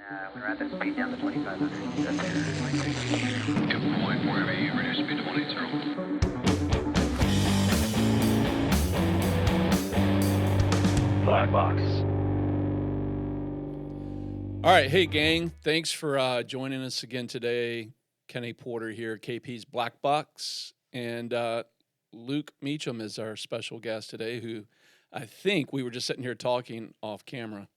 When rapid speed down to 2500. Give point wherever you reduce speed to 180. BlackBox. All right. Hey, gang. Thanks for joining us again today. Kenny Porter here, KP's BlackBox. And Luc Meacham is our special guest today, who I think we were just sitting here talking off camera.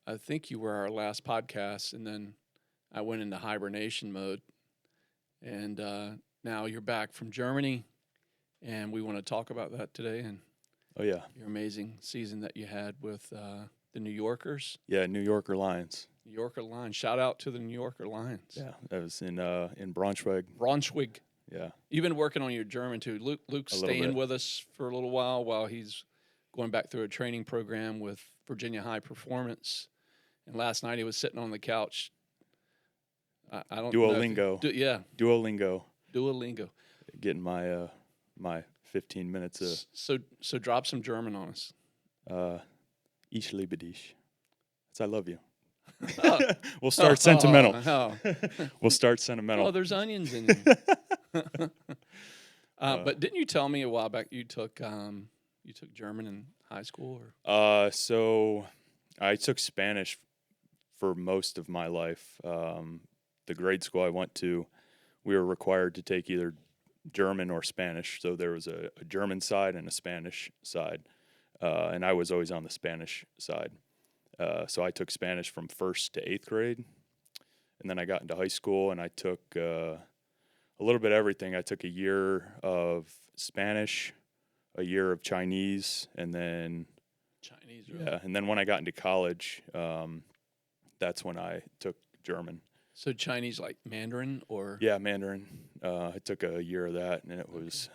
I think you were our last podcast, and then I went into hibernation mode. And now you're back from Germany, and we want to talk about that today and your amazing season that you had with the New Yorkers. Yeah, New Yorker Lions. New Yorker Lions. Shout out to the New Yorker Lions. Yeah, that was in Braunschweig. Braunschweig. Yeah. You've been working on your German too. Luke's staying with us for a little while he's going back through a training program with Virginia High Performance. And last night he was sitting on the couch. I don't Duolingo. know. Duolingo. Getting my my 15 minutes of. So drop some German on us. Ich liebe dich. That's I love you. We'll start sentimental. We'll start sentimental. Oh, there's onions in you. But didn't you tell me a while back you took German in high school? Or? So I took Spanish for most of my life. The grade school I went to, we were required to take either German or Spanish. So there was a German side and a Spanish side. And I was always on the Spanish side. So I took Spanish from 1st to 8th grade. And then I got into high school and I took a little bit of everything. I took a year of Spanish, a year of Chinese, and then Chinese, really? Yeah. And then when I got into college, that's when I took German. So Chinese, like Mandarin, or? Yeah, Mandarin. I took a year of that, and it was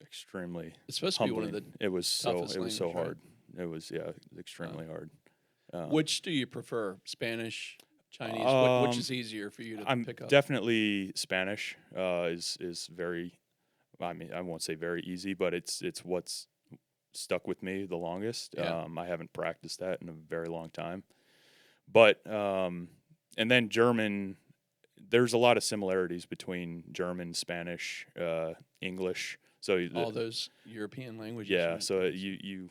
extremely. It's supposed humbling. to be one of the It was so hard. Right? It was extremely hard. Which do you prefer, Spanish, Chinese? Which is easier for you to pick up? Definitely Spanish is very. I mean, I won't say very easy, but it's what's stuck with me the longest. Yeah. I haven't practiced that in a very long time, but and then German. There's a lot of similarities between German, Spanish, English. So all those European languages. Yeah. Right? So you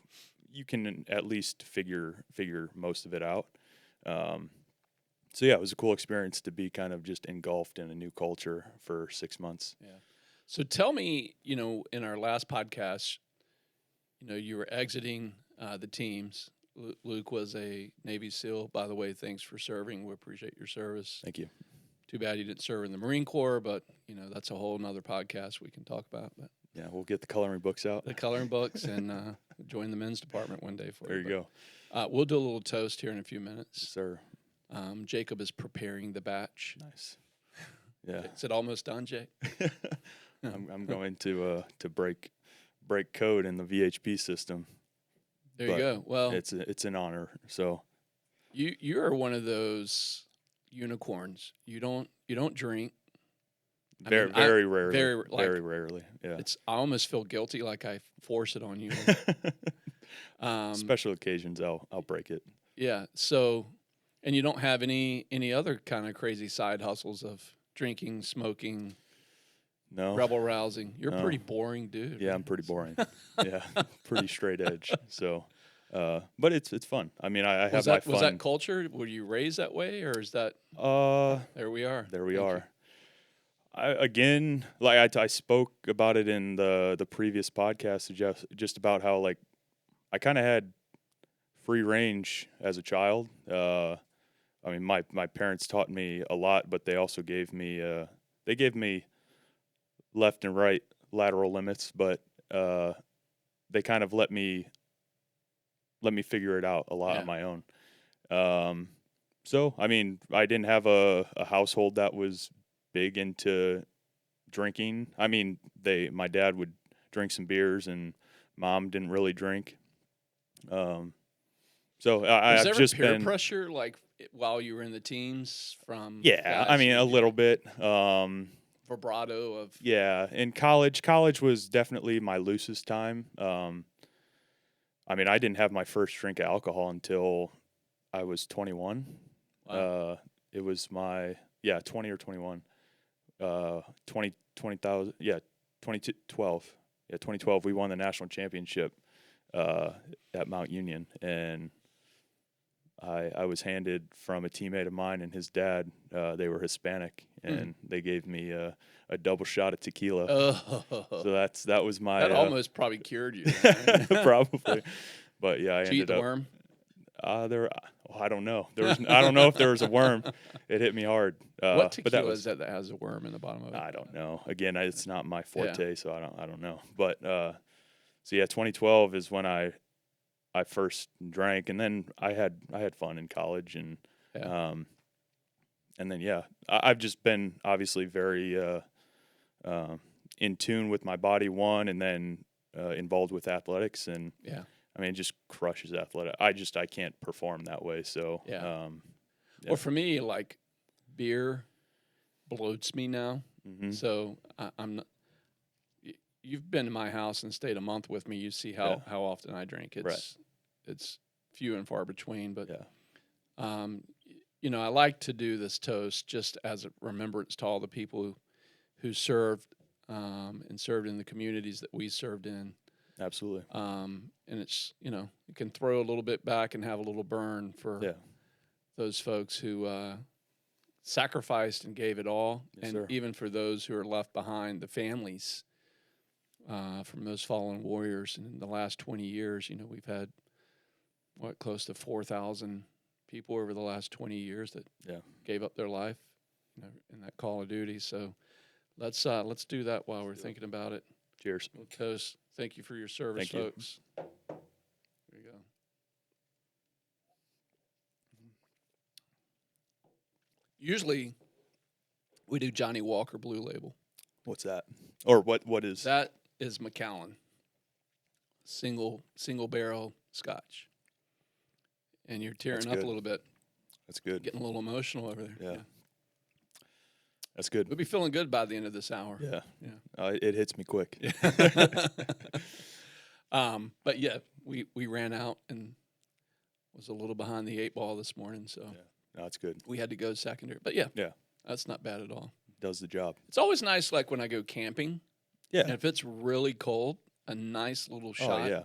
can at least figure most of it out. So yeah, it was a cool experience to be kind of just engulfed in a new culture for 6 months. Yeah. So tell me, in our last podcast, you were exiting the teams. Luke was a Navy SEAL. By the way, thanks for serving. We appreciate your service. Thank you. Too bad you didn't serve in the Marine Corps, but that's a whole nother podcast we can talk about. But yeah, we'll get the coloring books out. The coloring books and join the men's department one day for you. There you go. We'll do a little toast here in a few minutes. Yes, sir. Jacob is preparing the batch. Nice. Yeah. Is it almost done, Jake? I'm going to break code in the VHP system. There you go. Well, it's an honor. So you are one of those unicorns. You don't drink. Very rarely. Yeah. I almost feel guilty, like I force it on you. Special occasions, I'll break it. Yeah. So, and you don't have any other kind of crazy side hustles of drinking, smoking. No. Rebel rousing. You're a pretty boring dude. Yeah, right? I'm pretty boring. Yeah, pretty straight edge. So, but it's fun. I mean, I have my fun. Was that culture? Were you raised that way, or is that? There we are. There we are. I spoke about it in the previous podcast, just about how like I kind of had free range as a child. I mean, my parents taught me a lot, but they also gave me left and right lateral limits, but they kind of let me figure it out a lot on my own. So, I mean, I didn't have a household that was big into drinking. I mean, my dad would drink some beers, and mom didn't really drink. So I've just peer been pressure, like while you were in the teams from. Yeah, I mean a little bit. Vibrato of. Yeah, in college was definitely my loosest time. I mean, I didn't have my first drink of alcohol until I was 21. Wow. It was my 20 or 21. 20,000. Yeah, 2012. Yeah, 2012. We won the national championship at Mount Union, and I was handed from a teammate of mine and his dad. They were Hispanic, and they gave me a double shot of tequila. Oh, So that was my that almost probably cured you. Right? probably. But yeah, I Did you eat ended the up worm? I don't know. I don't know if there was a worm. It hit me hard. What But that tequila was is that has a worm in the bottom of it? I don't know. Again, it's not my forte, Yeah. so I don't know. But so yeah, 2012 is when I first drank, and then I had fun in college, and Yeah. and then I've just been obviously very in tune with my body, and then involved with athletics, and Yeah. I mean, it just crushes athletic. I can't perform that way. So Yeah. yeah. Well, for me, like beer bloats me now. Mhm. So I'm not. You've been to my house and stayed a month with me. You see how often I drink. It's few and far between. But yeah, you know, I like to do this toast just as a remembrance to all the people who served and served in the communities that we served in. absolutely. And it's, you know, you can throw a little bit back and have a little burn for Yeah, those folks who sacrificed and gave it all. yes, And sir. even for those who are left behind, the families from those fallen warriors. And in the last 20 years, you know, we've had, close to 4,000 people over the last 20 years that gave up their life, you know, in that call of duty. So let's do that while we're thinking about it. Cheers. We'll toast. Thank you for your service, Thank you. folks. There you go. Usually, we do Johnny Walker Blue Label. What's that? Or what is That is Macallan, single barrel Scotch. And you're tearing That's up good. a little bit, That's good. getting a little emotional over there. Yeah. That's good. We'll be feeling good by the end of this hour. Yeah. Yeah. It hits me quick. But yeah, we ran out and was a little behind the 8 ball this morning, so No, that's good. we had to go secondary. But yeah, Yeah. that's not bad at all. Does the job. It's always nice, like when I go camping, and Yeah. if it's really cold, a nice little shot Oh yeah.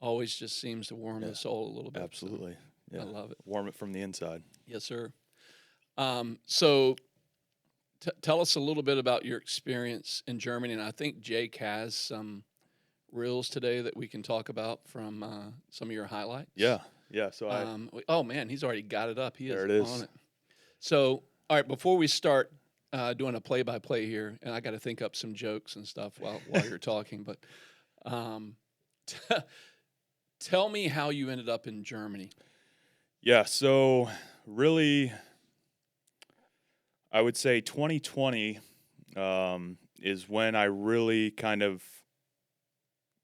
always just seems to warm the soul a little bit. so Absolutely. Yeah. I love it. Warm it from the inside. Yes, sir. So tell us a little bit about your experience in Germany, and I think Jake has some reels today that we can talk about from some of your highlights. Yeah. Yeah. So oh man, he's already got it up. He There is it is. on it. So, all right, before we start doing a play-by-play here, and I got to think up some jokes and stuff while you're talking, but tell me how you ended up in Germany. Yeah, so really, I would say 2020 is when I really kind of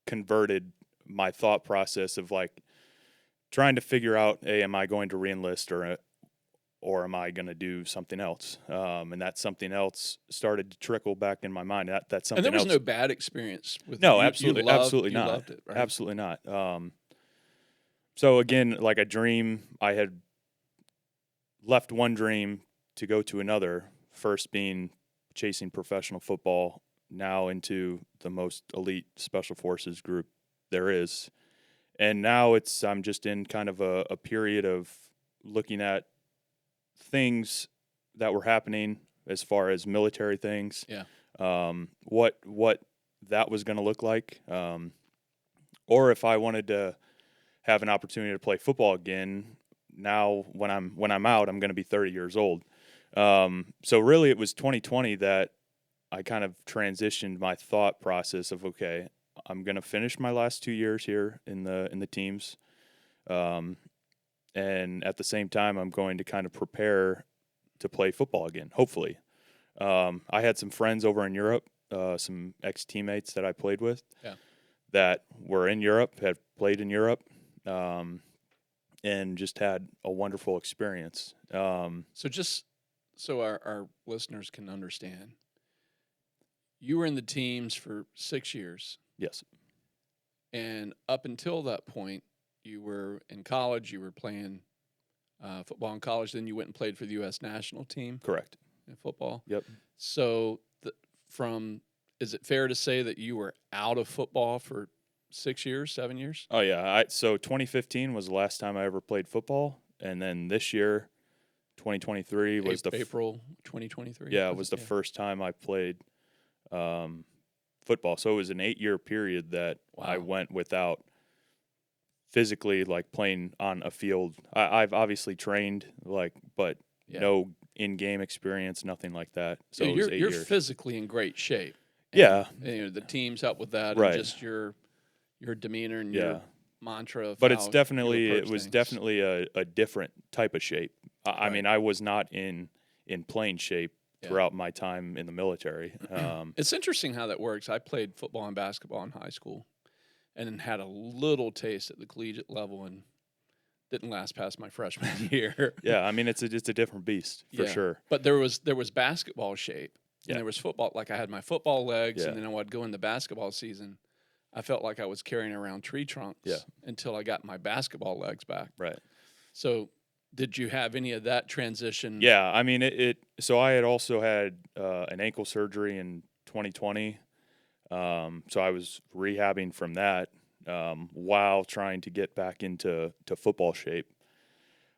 converted my thought process of like trying to figure out, hey, am I going to reenlist or am I going to do something else? And that something else started to trickle back in my mind. That's something And there was else. no bad experience with No, you, absolutely, you loved, absolutely you not. loved it, right? Absolutely not. So again, like a dream, I had left one dream to go to another. First being chasing professional football, now into the most elite special forces group there is. And now I'm just in kind of a period of looking at things that were happening as far as military things. Yeah. What that was going to look like, or if I wanted to have an opportunity to play football again. Now, when I'm out, I'm going to be 30 years old. So really, it was 2020 that I kind of transitioned my thought process of, okay, I'm going to finish my last 2 years here in the teams, and at the same time, I'm going to kind of prepare to play football again. Hopefully, I had some friends over in Europe, some ex-teammates that I played with, that were in Europe, had played in Europe. And just had a wonderful experience. So just so our listeners can understand, you were in the teams for 6 years. Yes. And up until that point, you were in college, you were playing football in college. Then you went and played for the U.S. national team Correct. in football. Yep. So is it fair to say that you were out of football for 6 years, 7 years? Oh yeah. So 2015 was the last time I ever played football, and then this year, 2023 was April 2023. Yeah, it was the first time I played football. So it was an 8-year period that I went without physically like playing on a field. I've obviously trained but no in-game experience, nothing like that. So it was 8 you're years. physically in great shape. Yeah. And, the teams help with that, Right. and just your demeanor and your mantra. Of But how it was things. definitely a different type of shape. I mean, I was not in playing shape throughout my time in the military. It's interesting how that works. I played football and basketball in high school, and then had a little taste at the collegiate level, and didn't last past my freshman year. Yeah, I mean it's a different beast for sure. But there was basketball shape, and Yeah. there was football. Like I had my football legs, Yeah. and then I would go into basketball season. I felt like I was carrying around tree trunks until I got my basketball legs back. Right. So, did you have any of that transition? Yeah, I mean so I had also had an ankle surgery in 2020. So I was rehabbing from that while trying to get back into football shape.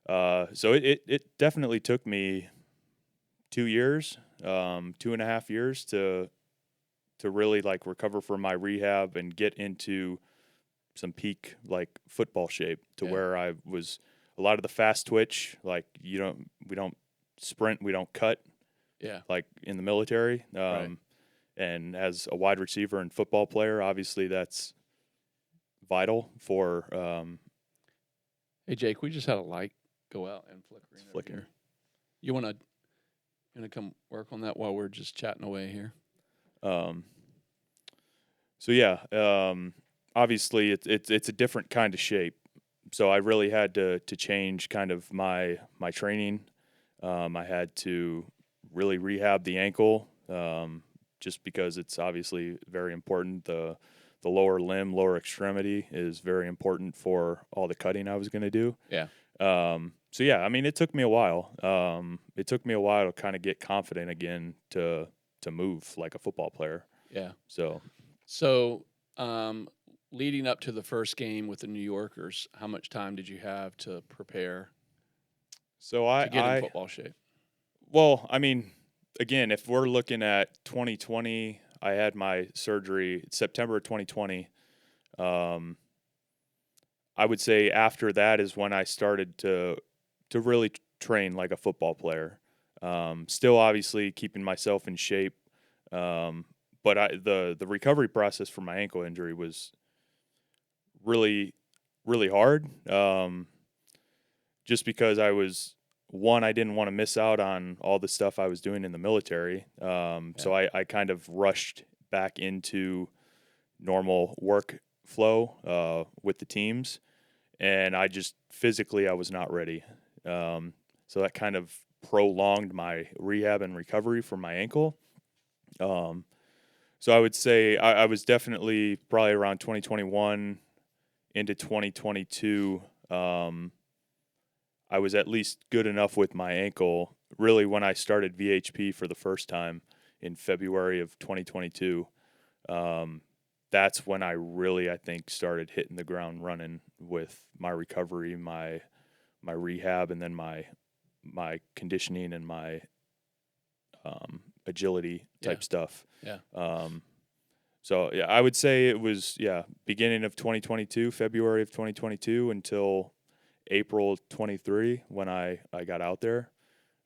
So it definitely took me 2 years, 2.5 years to really like recover from my rehab and get into some peak like football shape to where I was a lot of the fast twitch, like we don't sprint, we don't cut. Yeah. Like in the military. Right. And as a wide receiver and football player, obviously that's vital for Hey Jake, we just had a light go out and flickering. Over flicking. here. You wanna come work on that while we're just chatting away here? So yeah, obviously it's a different kind of shape. So I really had to change kind of my training. I had to really rehab the ankle, just because it's obviously very important. The lower limb, lower extremity is very important for all the cutting I was going to do. Yeah. So yeah, I mean, it took me a while. It took me a while to kind of get confident again to move like a football player. Yeah. So Leading up to the first game with the New Yorkers, how much time did you have to prepare to get in football shape? Well, I mean, again, if we're looking at 2020, I had my surgery September 2020. I would say after that is when I started to really train like a football player. Still, obviously, keeping myself in shape. But the recovery process for my ankle injury was really, really hard. Just because I didn't want to miss out on all the stuff I was doing in the military. So I kind of rushed back into normal work flow with the teams, and I just physically I was not ready. So that kind of prolonged my rehab and recovery for my ankle. So I would say I was definitely probably around 2021 into 2022. I was at least good enough with my ankle. Really, when I started VHP for the first time in February of 2022, that's when I really, I think, started hitting the ground running with my recovery, my rehab, and then my conditioning and my agility type stuff. Yeah. So yeah, I would say it was beginning of 2022, February of 2022 until April 23 when I got out there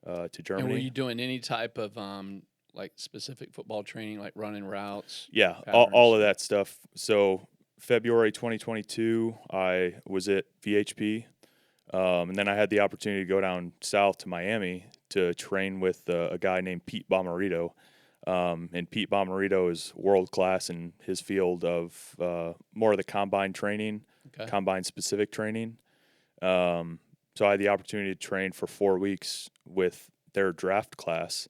to Germany. And were you doing any type of like specific football training, like running routes? Yeah, patterns? all of that stuff. So February 2022, I was at VHP, and then I had the opportunity to go down south to Miami to train with a guy named Pete Bomarito. And Pete Bomarito is world class in his field of more of the combine training, combine specific training. So I had the opportunity to train for 4 weeks with their draft class.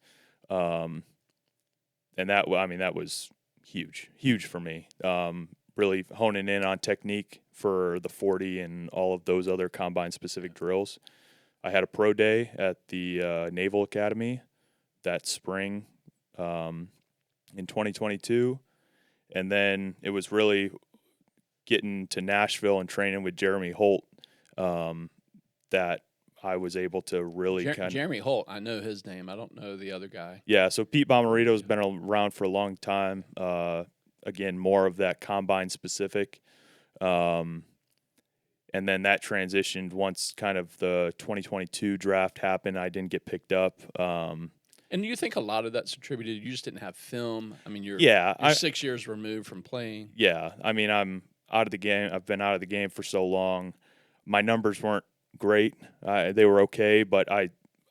And that was huge for me. Really honing in on technique for the 40 and all of those other combine specific drills. I had a pro day at the Naval Academy that spring in 2022. And then it was really getting to Nashville and training with Jeremy Holt that I was able to really Jeremy Holt, I know his name. I don't know the other guy. Yeah, so Pete Bomarito's been around for a long time. Again, more of that combine specific. And then that transitioned once kind of the 2022 draft happened. I didn't get picked up. And you think a lot of that's attributed? You just didn't have film. I mean, you're 6 years removed from playing. Yeah, I mean, I'm out of the game. I've been out of the game for so long. My numbers weren't great. They were okay, but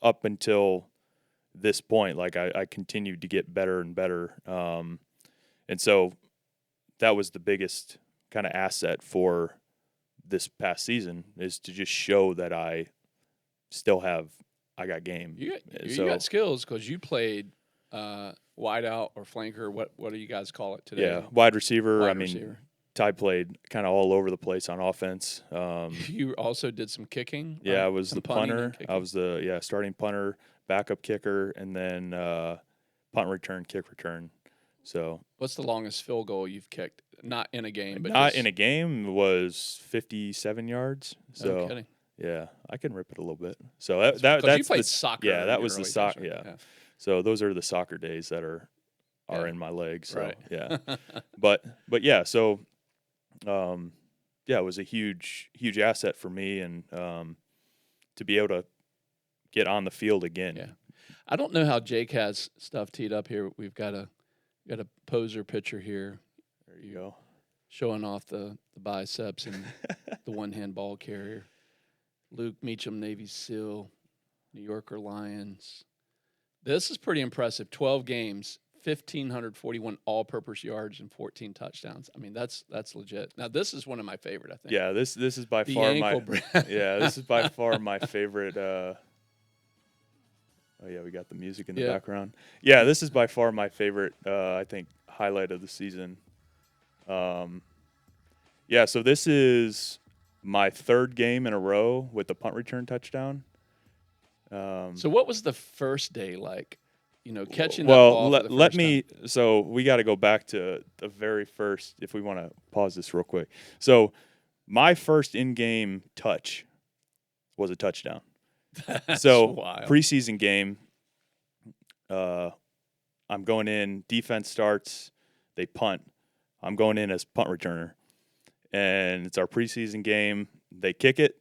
up until this point, like I continued to get better and better. And so that was the biggest kind of asset for this past season, is to just show that I got game. You got skills, because you played wide out or flanker. What do you guys call it today? Yeah, wide receiver. Wide receiver. Ty played kind of all over the place on offense. You also did some kicking. Yeah, I was the punter. I was the starting punter, backup kicker, and then punt return, kick return. So what's the longest field goal you've kicked? Not in a game, but not in a game, was 57 yards. So no kidding. Yeah, I can rip it a little bit. So that's you played soccer. Yeah, that was the soccer. Yeah. So those are the soccer days that are in my legs. So, right. Yeah. but yeah, so it was a huge asset for me, and to be able to get on the field again. Yeah. I don't know how Jake has stuff teed up here. We've got a poser picture here. There you go. Showing off the biceps and the one-hand ball carrier. Luc Meacham, Navy SEAL, New Yorker Lions. This is pretty impressive. 12 games, 1,541 all-purpose yards and 14 touchdowns. I mean, that's legit. Now, this is one of my favorite, I think. Yeah, this is by far this is by far my favorite. Oh yeah, we got the music in the background. Yeah, this is by far my favorite. I think highlight of the season. So this is my third game in a row with the punt return touchdown. So what was the first day like? Catching that ball for the first time? So we got to go back to the very first, if we want to pause this real quick. So my first in-game touch was a touchdown. That's so wild. Preseason game, I'm going in, defense starts, they punt. I'm going in as punt returner. And it's our preseason game. They kick it,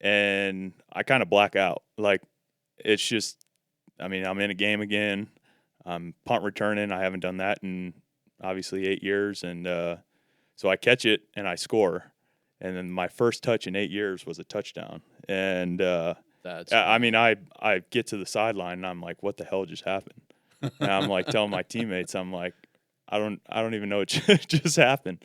and I kind of black out. Like, it's just, I'm in a game again. I'm punt returning. I haven't done that in obviously 8 years. And so I catch it, and I score. And then my first touch in 8 years was a touchdown. And I get to the sideline, and I'm like, what the hell just happened? And I'm like telling my teammates, I'm like, I don't even know what just happened.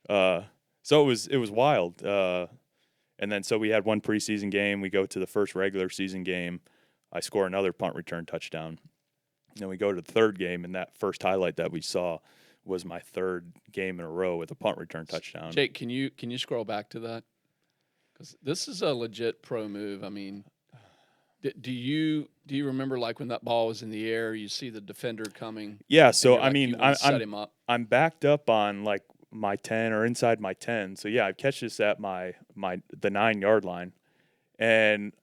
So it was wild. And then so we had one preseason game. We go to the first regular season game. I score another punt return touchdown. Then we go to the third game, and that first highlight that we saw was my third game in a row with a punt return touchdown. Jake, can you scroll back to that? Because this is a legit pro move. I mean, do you remember, like, when that ball was in the air, you see the defender coming? Yeah. So set him up. I'm backed up on like my 10 or inside my 10. So yeah, I catch this at the 9-yard line, and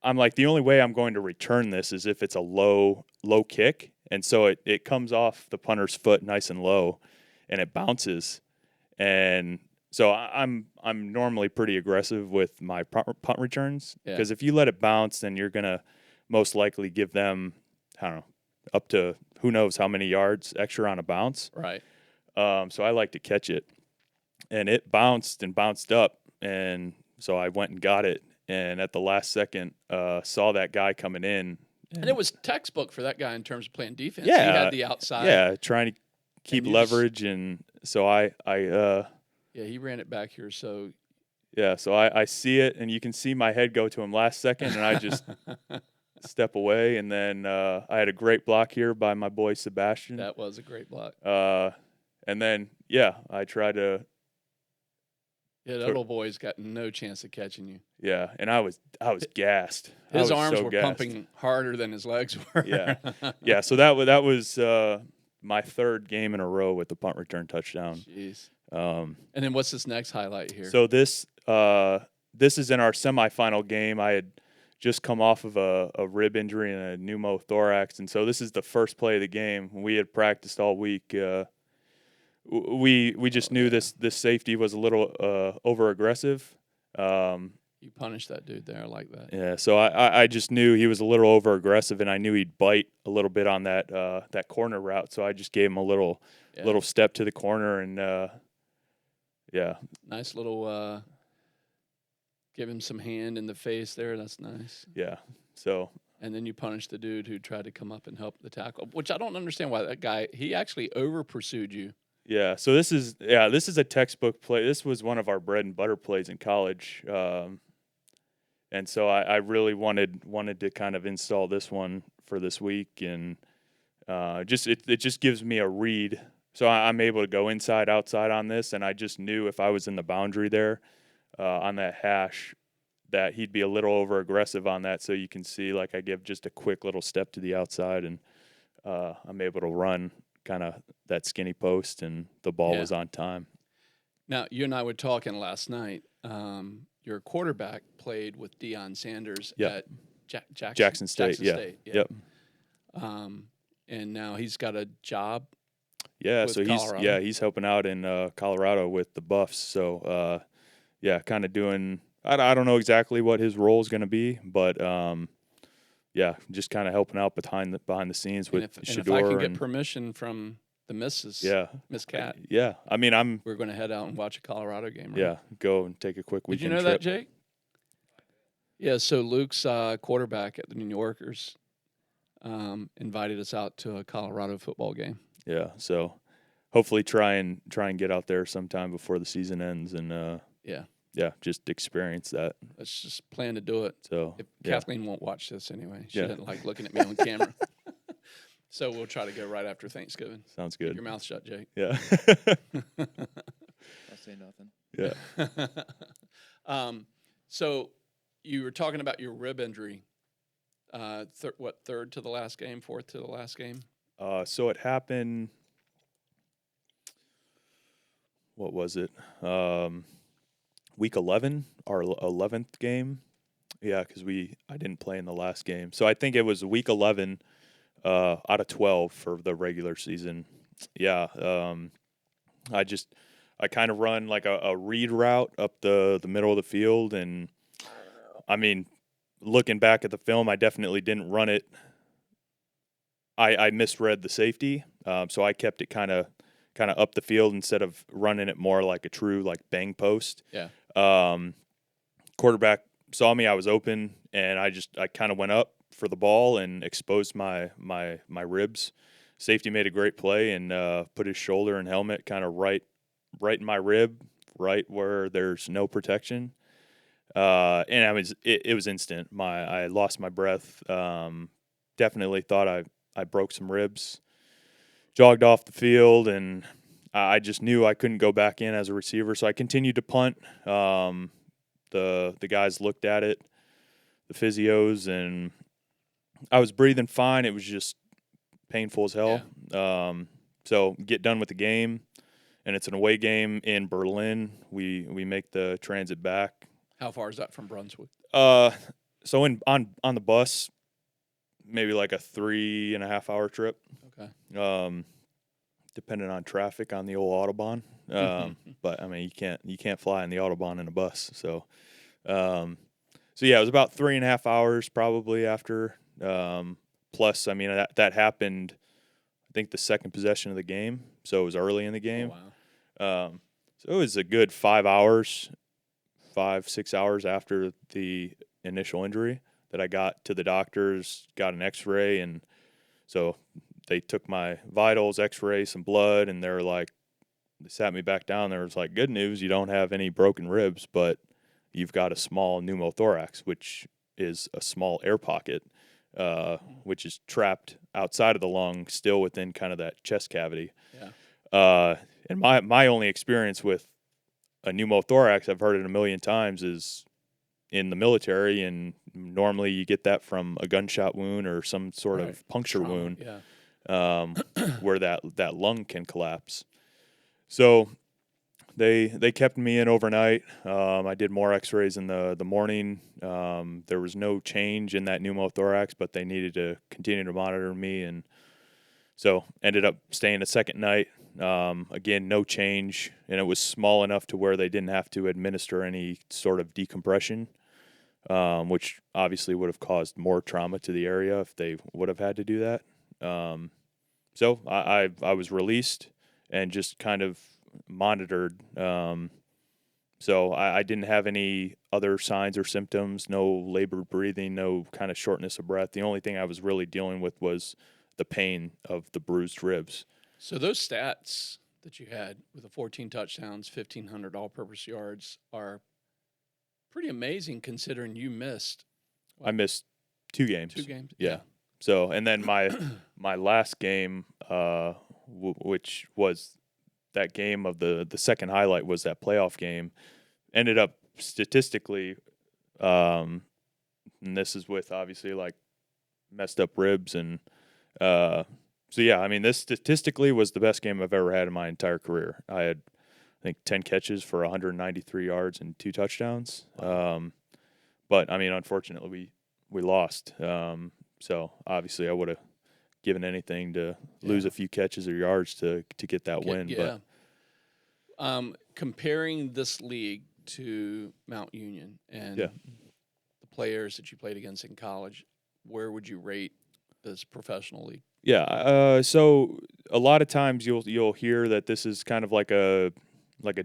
I'm like, the only way I'm going to return this is if it's a low kick. And so it comes off the punter's foot nice and low, and it bounces. And so I'm normally pretty aggressive with my punt returns, because if you let it bounce, then you're going to most likely give them, I don't know, up to who knows how many yards extra on a bounce. Right. So I like to catch it. And it bounced and bounced up, and so I went and got it. And at the last second, saw that guy coming in. And it was textbook for that guy in terms of playing defense. Yeah. He had the outside. Yeah, trying to keep leverage. And so he ran it back here. So so I see it, and you can see my head go to him last second, and I just step away. And then I had a great block here by my boy Sebastian. That was a great block. And then, I try to Yeah, that little boy's got no chance of catching you. Yeah, and I was gassed. I His was arms so were gassed. pumping harder than his legs were. Yeah, yeah. So that was my third game in a row with the punt return touchdown. Jeez. Um, And then what's this next highlight here? so this is in our semifinal game. I had just come off of a rib injury and a pneumothorax, and so this is the first play of the game. We had practiced all week. We just knew this safety was a little over aggressive. You punished that dude there like that. Yeah, so I just knew he was a little over aggressive, and I knew he'd bite a little bit on that corner route. So I just gave him a little step to the corner, and Nice little give him some hand in the face there. That's nice. yeah. So And then you punished the dude who tried to come up and help the tackle, which I don't understand why that guy, he actually over pursued you. yeah, so this is a textbook play. This was one of our bread and butter plays in college. And so I really wanted to kind of install this one for this week, and it just gives me a read. So I'm able to go inside, outside on this, and I just knew if I was in the boundary there on that hash that he'd be a little over aggressive on that. So you can see, like, I give just a quick little step to the outside, and I'm able to run kind of that skinny post, and the ball was on time. Now, you and I were talking last night. Your quarterback played with Deion Sanders at Jackson State. Yep. And now he's got a job. Yeah, with so Colorado. he's helping out in Colorado with the Buffs. So kind of doing. I don't know exactly what his role is going to be, but just kind of helping out behind the scenes with Shador. And if I can get permission from the Miss Cat. Yeah, I mean, we're going to head out and watch a Colorado game. Right? Yeah, go and take a quick Did weekend you know trip. that, Jake? Yeah, so Luke's quarterback at the New Yorkers invited us out to a Colorado football game. Yeah, so hopefully try and get out there sometime before the season ends, and just experience that. Let's just plan to do it. So Kathleen won't watch this anyway. She doesn't like looking at me on camera. So we'll try to go right after Thanksgiving. Sounds good. Keep your mouth shut, Jake. Yeah. I'll say nothing. Yeah. So you were talking about your rib injury. Third to the last game, fourth to the last game? So it happened. What was it? Week 11, our 11th game. Yeah, because I didn't play in the last game. So I think it was week 11 out of 12 for the regular season. Yeah. I kind of run like a read route up the middle of the field. And, I mean, looking back at the film, I definitely didn't run it. I misread the safety. So I kept it kind of up the field instead of running it more like a true like bang post. Yeah. Quarterback saw me, I was open, and I kind of went up for the ball and exposed my ribs. Safety made a great play and put his shoulder and helmet kind of right in my rib, right where there's no protection. And it was instant. I lost my breath. Definitely thought I broke some ribs. Jogged off the field, and I just knew I couldn't go back in as a receiver, so I continued to punt. The guys looked at it, the physios, and I was breathing fine. It was just painful as hell. Yeah. So get done with the game, and it's an away game in Berlin. We make the transit back. How far is that from Brunswick? So on the bus, maybe like a 3.5 hour trip. Okay. Depending on traffic on the old Autobahn. But I mean, you can't fly in the Autobahn in a bus. So yeah, it was about 3.5 hours probably after. Plus, I mean, that happened, I think, the second possession of the game. So it was early in the game. Oh, wow. So it was a good 5 hours, 5-6 hours after the initial injury that I got to the doctors, got an x-ray, and so they took my vitals, x-ray, some blood, and they sat me back down. They was like, good news, you don't have any broken ribs, but you've got a small pneumothorax, which is a small air pocket, which is trapped outside of the lung, still within kind of that chest cavity. Yeah. And my only experience with a pneumothorax, I've heard it a million times, is in the military, and normally you get that from a gunshot wound or some sort Right. of puncture Trauma, wound, yeah. where that lung can collapse. So they kept me in overnight. I did more X-rays in the morning. There was no change in that pneumothorax, but they needed to continue to monitor me, and so ended up staying a second night. Again, no change, and it was small enough to where they didn't have to administer any sort of decompression, which obviously would have caused more trauma to the area if they would have had to do that. So I was released and just kind of monitored. So I didn't have any other signs or symptoms, no labored breathing, no kind of shortness of breath. The only thing I was really dealing with was the pain of the bruised ribs. So those stats that you had with the 14 touchdowns, 1,500 all-purpose yards are pretty amazing considering you missed. I missed 2 games. 2 games? Yeah. So, and then my last game, which was that game of the second highlight, was that playoff game, ended up statistically, and this is with obviously like messed up ribs and so yeah, I mean, this statistically was the best game I've ever had in my entire career. I had, I think, 10 catches for 193 yards and 2 touchdowns. Wow. But I mean, unfortunately, we lost. So obviously, I would have given anything to lose a few catches or yards to get that win. Yeah. But comparing this league to Mount Union and the players that you played against in college, where would you rate this professional league? Yeah. So a lot of times you'll hear that this is kind of like a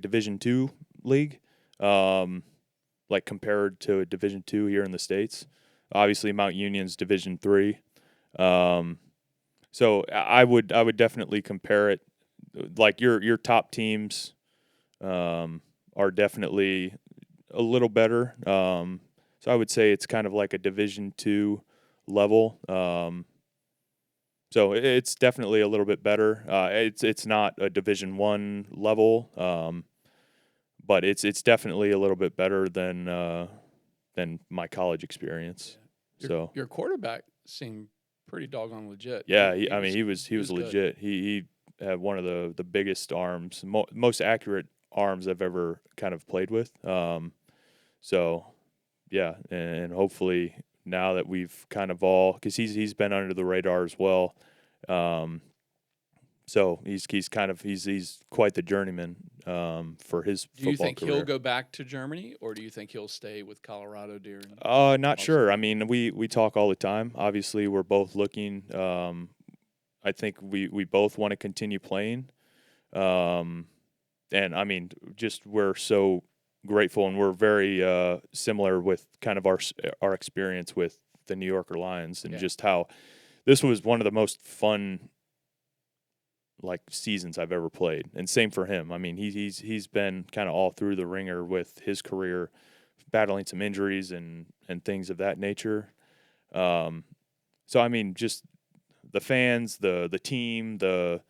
Division II league, like compared to a Division II here in the States. Obviously, Mount Union's Division III. So I would definitely compare it. Like your top teams are definitely a little better. So I would say it's kind of like a Division II level. So it's definitely a little bit better. It's not a Division I level, but it's definitely a little bit better than my college experience. Yeah. Your quarterback seemed pretty doggone legit. Yeah, he was good. legit. He had one of the biggest arms, most accurate arms I've ever kind of played with. So yeah, and hopefully now that we've kind of all, because he's been under the radar as well. So he's quite the journeyman for his football career. Do you think he'll go back to Germany, or do you think he'll stay with Colorado during? Not sure. I mean, we talk all the time. Obviously, we're both looking. I think we both want to continue playing. And I mean, just we're so grateful, and we're very similar with kind of our experience with the New Yorker Lions, and just how this was one of the most fun like seasons I've ever played. And same for him. I mean, he's been kind of all through the ringer with his career, battling some injuries and things of that nature. So I mean, just the fans, the team, the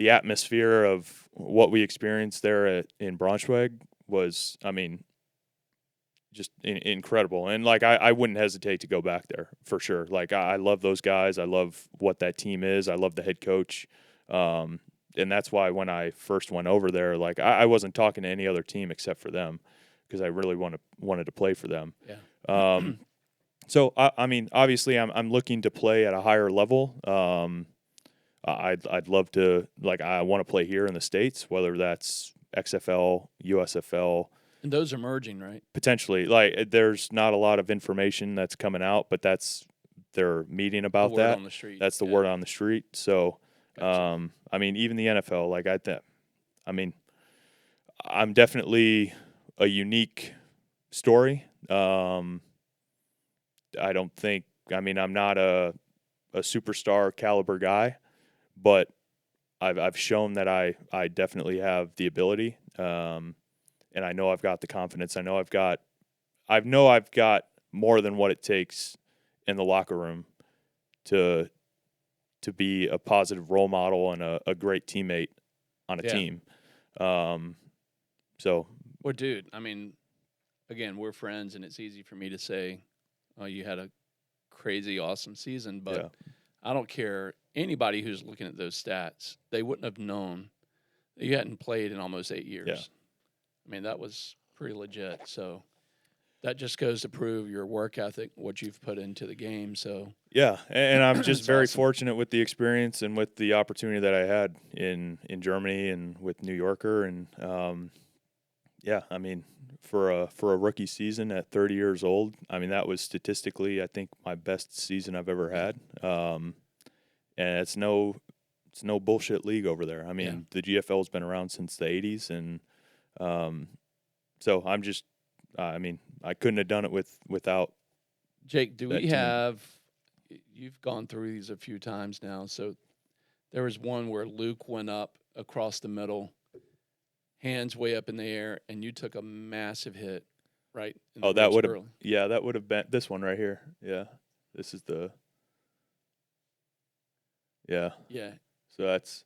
atmosphere of what we experienced there in Braunschweig was, I mean, just incredible. And like I wouldn't hesitate to go back there for sure. Like I love those guys. I love what that team is. I love the head coach. And that's why when I first went over there, like I wasn't talking to any other team except for them, because I really wanted to play for them. Yeah. So I mean, obviously, I'm looking to play at a higher level. I'd love to, like, I want to play here in the States, whether that's XFL, USFL. And those are merging, right? Potentially. Like, there's not a lot of information that's coming out, but they're meeting about The word that. on the street. That's the word on the street. So, Gotcha. I mean, even the NFL, like I mean, I'm definitely a unique story. I don't think, I mean, I'm not a superstar caliber guy, but I've shown that I definitely have the ability, and I know I've got the confidence. I know I've got more than what it takes in the locker room to be a positive role model and a great teammate on a team. So Well, dude, I mean, again, we're friends, and it's easy for me to say, "Oh, you had a crazy, awesome season," but Yeah. I don't care. Anybody who's looking at those stats, they wouldn't have known that you hadn't played in almost 8 years. Yeah. I mean, that was pretty legit. So that just goes to prove your work ethic, what you've put into the game. So Yeah, and I'm just It's very awesome. fortunate with the experience and with the opportunity that I had in Germany and with New Yorker, and yeah, I mean, for a rookie season at 30 years old, I mean that was statistically, I think, my best season I've ever had. And it's no bullshit league over there. I mean, the GFL's been around since the 80s, and so I'm just, I mean, I couldn't have done it without. Jake, do that we team. have? You've gone through these a few times now. So there was one where Luke went up across the middle, hands way up in the air, and you took a massive hit, right? in the Oh, that ribs would have, early. yeah, that would have been this one right here. Yeah, this is the, yeah. Yeah. So that's,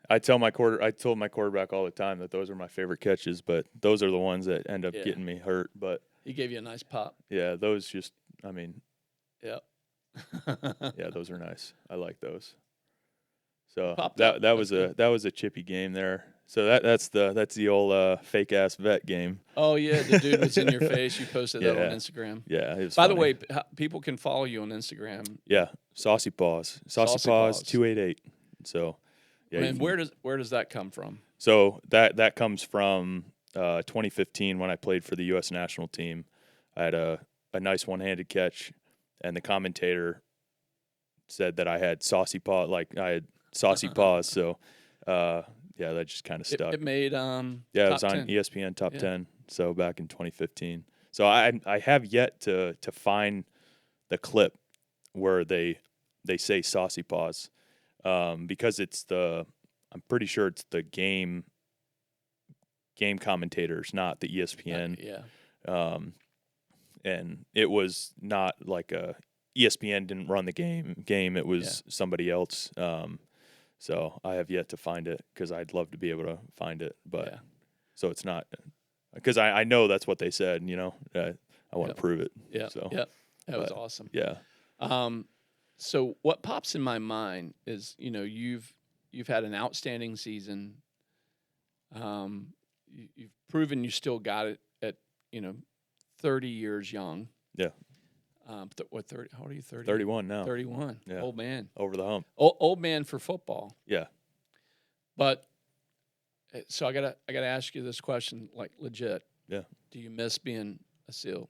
I told my quarterback all the time that those are my favorite catches, but those are the ones that end up Yeah. getting me hurt. But He gave you a nice pop. yeah, those just, I mean, Yeah. yeah, those are nice. I like those. So Popped that up. that That's was that was a chippy game there. So that's the old fake ass vet game. Oh yeah, the dude was in your face. You posted that on Yeah. Instagram. Yeah, it was By the funny. way, people can follow you on Instagram. Yeah, Saucy Paws, Saucy Paws Paws. 288. So yeah, you And can- where does that come from? So that comes from 2015 when I played for the U.S. national team. I had a nice one-handed catch, and the commentator said that I had saucy paw, like I had saucy paws. So yeah, that just kind of stuck. It made Yeah, it top was on 10. ESPN Top Yeah. 10. So back in 2015. So I have yet to find the clip where they say saucy paws, because I'm pretty sure it's the game commentators, not the ESPN. Yeah. And it was not like ESPN didn't run the game. It was somebody else. So I have yet to find it because I'd love to be able to find it, but Yeah. so it's not, because I know that's what they said. I want Yep. to prove it. Yeah. So Yeah. That was but, awesome. yeah. So what pops in my mind is, you've had an outstanding season. You've proven you still got it at 30 years young. Yeah. What 30? How old are you? 30. 31 now. 31. Yeah. Old man. Over the hump. Old man for football. Yeah. But so I gotta ask you this question, like legit. Yeah. Do you miss being a SEAL?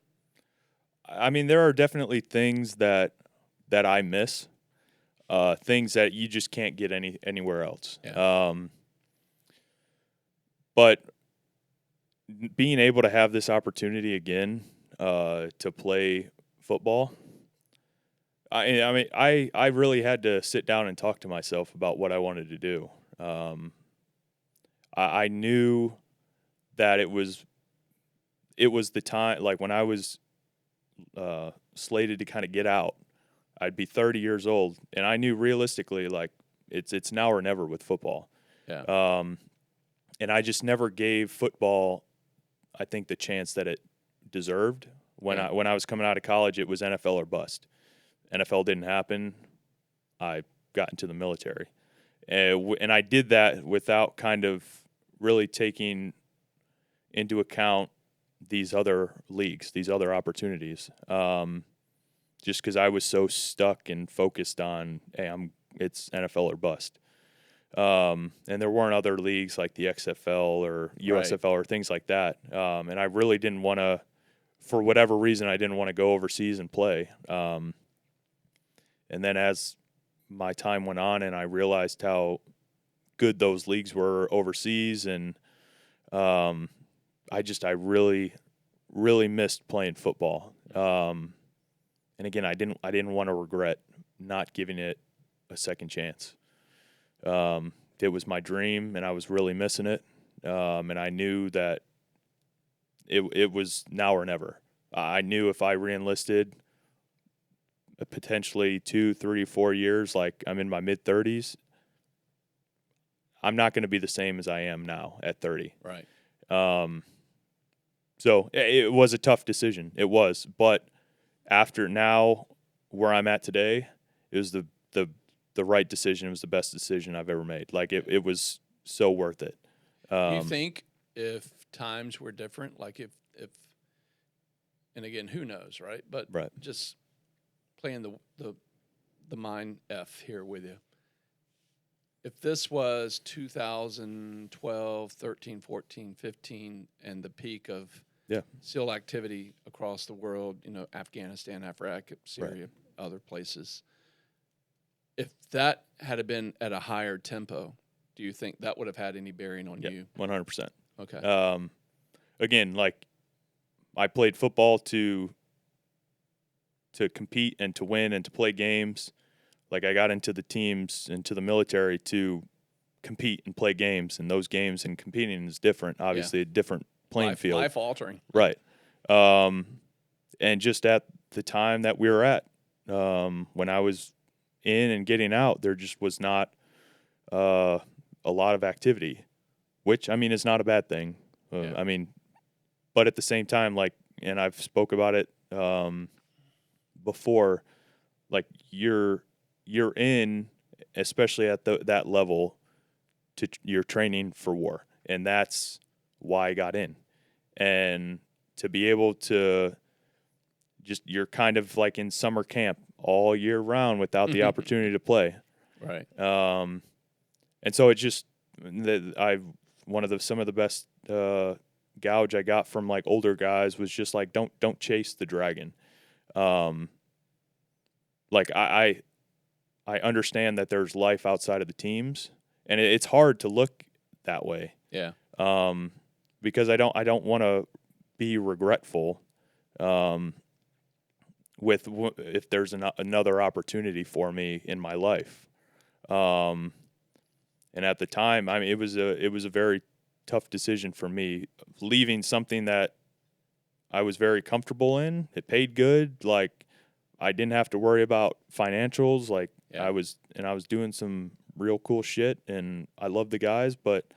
I mean, there are definitely things that I miss, things that you just can't get anywhere else. Yeah. But being able to have this opportunity again to play football, I mean, I really had to sit down and talk to myself about what I wanted to do. I knew that it was the time, like when I was slated to kind of get out, I'd be 30 years old, and I knew realistically, like it's now or never with football. Yeah. And I just never gave football, I think, the chance that it deserved. When I was coming out of college, it was NFL or bust. NFL didn't happen. I got into the military, and I did that without kind of really taking into account these other leagues, these other opportunities. Just because I was so stuck and focused on, hey, it's NFL or bust. And there weren't other leagues like the XFL or USFL or things like that. And I really didn't want to, for whatever reason, I didn't want to go overseas and play. And then as my time went on and I realized how good those leagues were overseas, and I really, really missed playing football. And again, I didn't want to regret not giving it a second chance. It was my dream, and I was really missing it. And I knew that it was now or never. I knew if I reenlisted, potentially 2, 3, 4 years, like I'm in my mid-30s, I'm not going to be the same as I am now at 30. Right. So it was a tough decision. It was, but after now where I'm at today, it was the right decision. It was the best decision I've ever made. Like it was so worth it. Do you think if times were different, like if and again, who knows, right? But Right. just playing the mind F here with you. If this was 2012, 13, 14, 15, and the peak of Yeah. SEAL activity across the world, Afghanistan, Iraq, Syria, other places, if that had been at a higher tempo, do you think that would have had any bearing on you? 100%. Okay. Again, like I played football to compete and to win and to play games. Like I got into the teams, into the military to compete and play games, and those games and competing is different. Obviously, a different playing field. Life altering. Right. And just at the time that we were at, when I was in and getting out, there just was not a lot of activity, which, I mean, is not a bad thing. Yeah. I mean, but at the same time, like, and I've spoke about it before, like you're in, especially at that level, you're training for war, and that's why I got in. And to be able to you're kind of like in summer camp all year round without the opportunity to play. Right. And so it just, some of the best gouge I got from like older guys was just like, don't chase the dragon. Like I understand that there's life outside of the teams, and it's hard to look that way. Yeah. Because I don't want to be regretful with if there's another opportunity for me in my life. And at the time, I mean, it was a very tough decision for me, leaving something that I was very comfortable in. It paid good. Like I didn't have to worry about financials. Like Yeah. I was doing some real cool shit, and I love the guys, but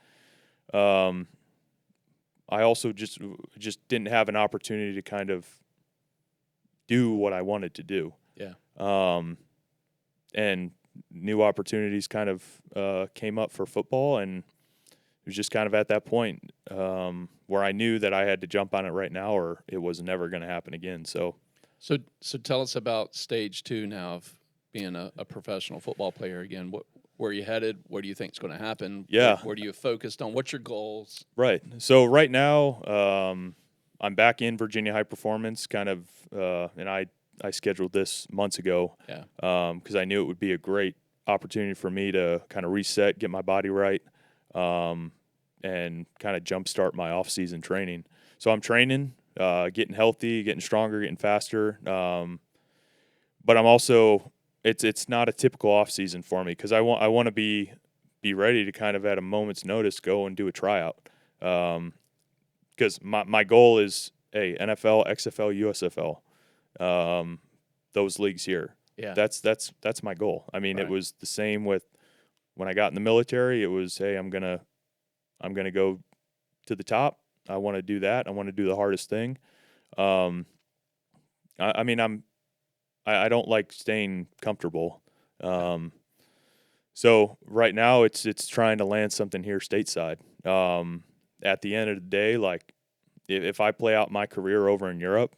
I also just didn't have an opportunity to kind of do what I wanted to do. Yeah. And new opportunities kind of came up for football, and it was just kind of at that point where I knew that I had to jump on it right now, or it was never going to happen again. So tell us about stage 2 now of being a professional football player again. Where are you headed? Where do you think is going to happen? Yeah. Where do you focused on? What's your goals? Right. So right now, I'm back in Virginia High Performance, kind of, and I scheduled this months ago. Yeah. Because I knew it would be a great opportunity for me to kind of reset, get my body right, and kind of jumpstart my off-season training. So I'm training, getting healthy, getting stronger, getting faster. But I'm also it's not a typical off-season for me because I want to be ready to kind of at a moment's notice go and do a tryout. Because my goal is NFL, XFL, USFL, those leagues here. Yeah. That's my goal. I mean, Right. It was the same with when I got in the military. It was, hey, I'm gonna go to the top. I want to do that. I want to do the hardest thing. I mean, I don't like staying comfortable. So right now it's trying to land something here stateside. At the end of the day, like if I play out my career over in Europe,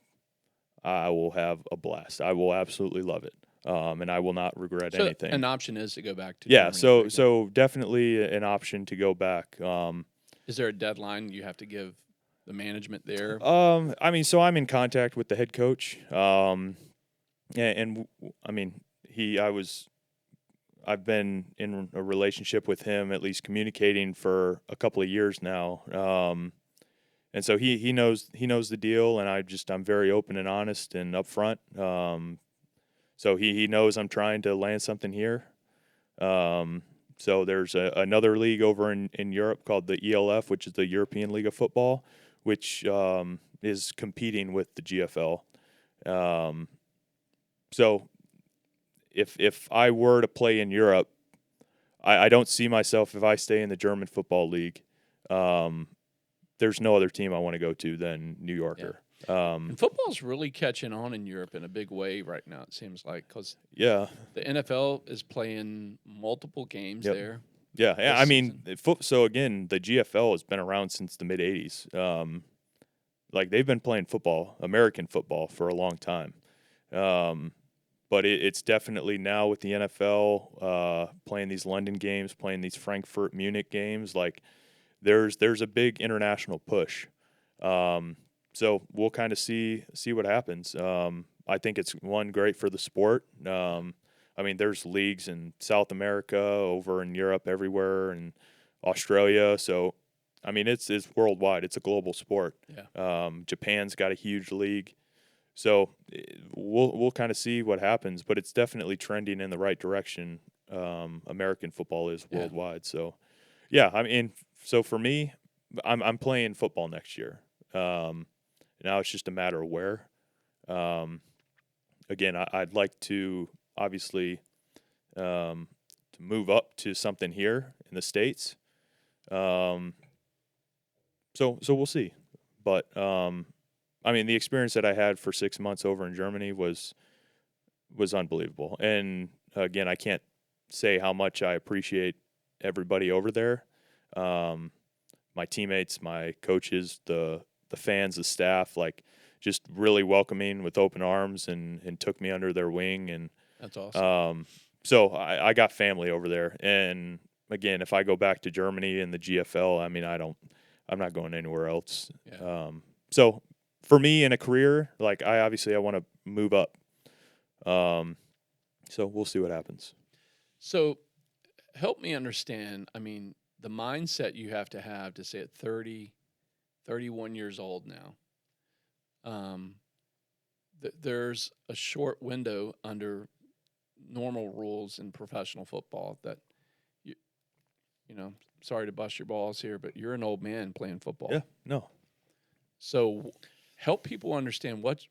I will have a blast. I will absolutely love it. And I will not regret anything. An option is to go back to Yeah, Germany, so definitely an option to go back. is there a deadline you have to give the management there? I mean, so I'm in contact with the head coach. And I mean, I've been in a relationship with him, at least communicating for a couple of years now. And so he knows the deal, and I'm very open and honest and upfront. So he knows I'm trying to land something here. So there's another league over in Europe called the ELF, which is the European League of Football, which is competing with the GFL. So if I were to play in Europe, I don't see myself, if I stay in the German Football League, there's no other team I want to go to than New Yorker. And football's really catching on in Europe in a big way right now, it seems like, because Yeah. the NFL is playing multiple games Yep. there. Yeah. this I mean, season. so again, the GFL has been around since the mid 80s. Like they've been playing football, American football, for a long time. But it's definitely now with the NFL playing these London games, playing these Frankfurt, Munich games. Like there's a big international push. So we'll kind of see what happens. I think it's great for the sport. I mean, there's leagues in South America, over in Europe, everywhere, and Australia. So, I mean, it's worldwide. It's a global sport. Yeah. Japan's got a huge league. So we'll kind of see what happens, but it's definitely trending in the right direction. American football is worldwide. So, yeah, I mean, so for me, I'm playing football next year. Now it's just a matter of where. Again, I'd like to obviously to move up to something here in the States. So we'll see. But I mean, the experience that I had for 6 months over in Germany was unbelievable. And again, I can't say how much I appreciate everybody over there. My teammates, my coaches, the fans, the staff, like just really welcoming with open arms and took me under their wing. And That's awesome. so I got family over there. And again, if I go back to Germany and the GFL, I mean, I'm not going anywhere else. Yeah. So for me in a career, like I want to move up. So we'll see what happens. So help me understand, I mean, the mindset you have to say at 30, 31 years old now. There's a short window under normal rules in professional football that you know, sorry to bust your balls here, but you're an old man playing football. Yeah, no. So help people understand what's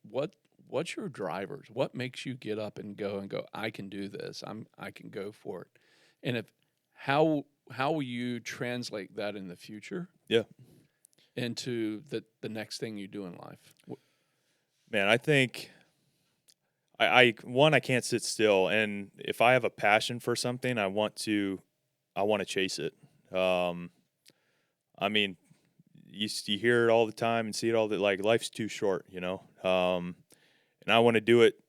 your drivers? What makes you get up and go, I can do this. I can go for it. And how will you translate that in the future? Yeah. Into the next thing you do in life? Man, I think I can't sit still, and if I have a passion for something, I want to chase it. I mean, you hear it all the time and see it all the like life's too short, you know. And I want to do it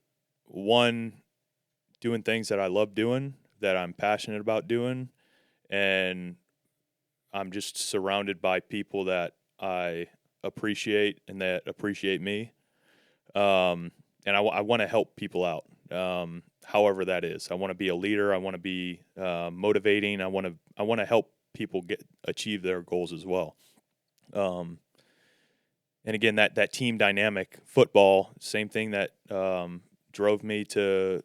doing things that I love doing, that I'm passionate about doing, and I'm just surrounded by people that I appreciate and that appreciate me. And I want to help people out, however that is. I want to be a leader. I want to be motivating. I want to help people achieve their goals as well. And again, that team dynamic, football, same thing that drove me to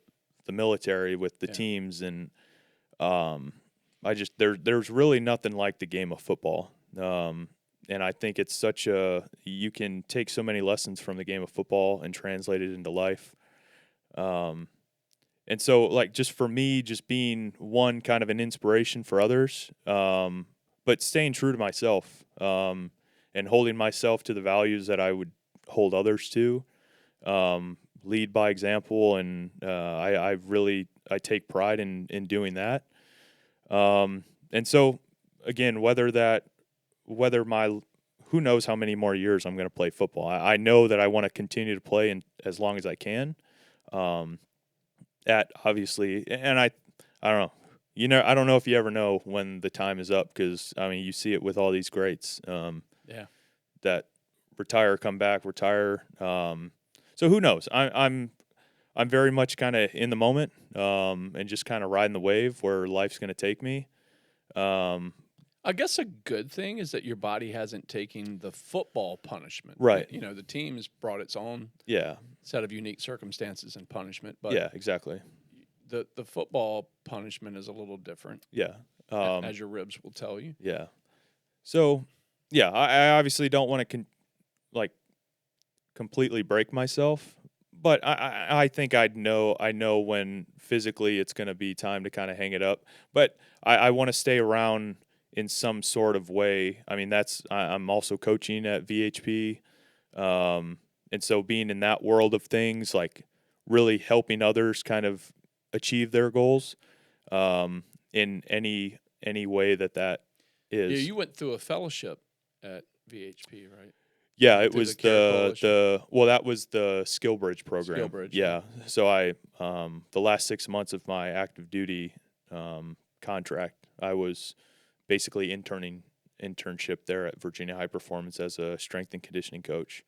the military with the teams. And there's really nothing like the game of football. And I think it's you can take so many lessons from the game of football and translate it into life. And so, like, just for me, just being kind of an inspiration for others, but staying true to myself, and holding myself to the values that I would hold others to, lead by example. And I take pride in doing that. And so, again, who knows how many more years I'm going to play football. I know that I want to continue to play as long as I can. Obviously, and I don't know. I don't know if you ever know when the time is up, because I mean, you see it with all these greats. That retire, come back, retire. So who knows? I'm very much kind of in the moment, and just kind of riding the wave where life's going to take me. I guess a good thing is that your body hasn't taken the football punishment. Right. The team's brought its own set of unique circumstances and punishment. But yeah, exactly. The football punishment is a little different. Yeah. As your ribs will tell you. Yeah. So, yeah, I obviously don't want to completely break myself, but I think I know when physically it's going to be time to kind of hang it up. But I want to stay around in some sort of way. I mean, I'm also coaching at VHP. And so being in that world of things, like really helping others kind of achieve their goals, in any way that is. Yeah, you went through a fellowship at VHP, right? Yeah, it through was the Care Coalition? that was the Skill Bridge program. Skill Bridge, Yeah. So I the last 6 months of my active duty contract, I was basically internship there at Virginia High Performance as a strength and conditioning coach.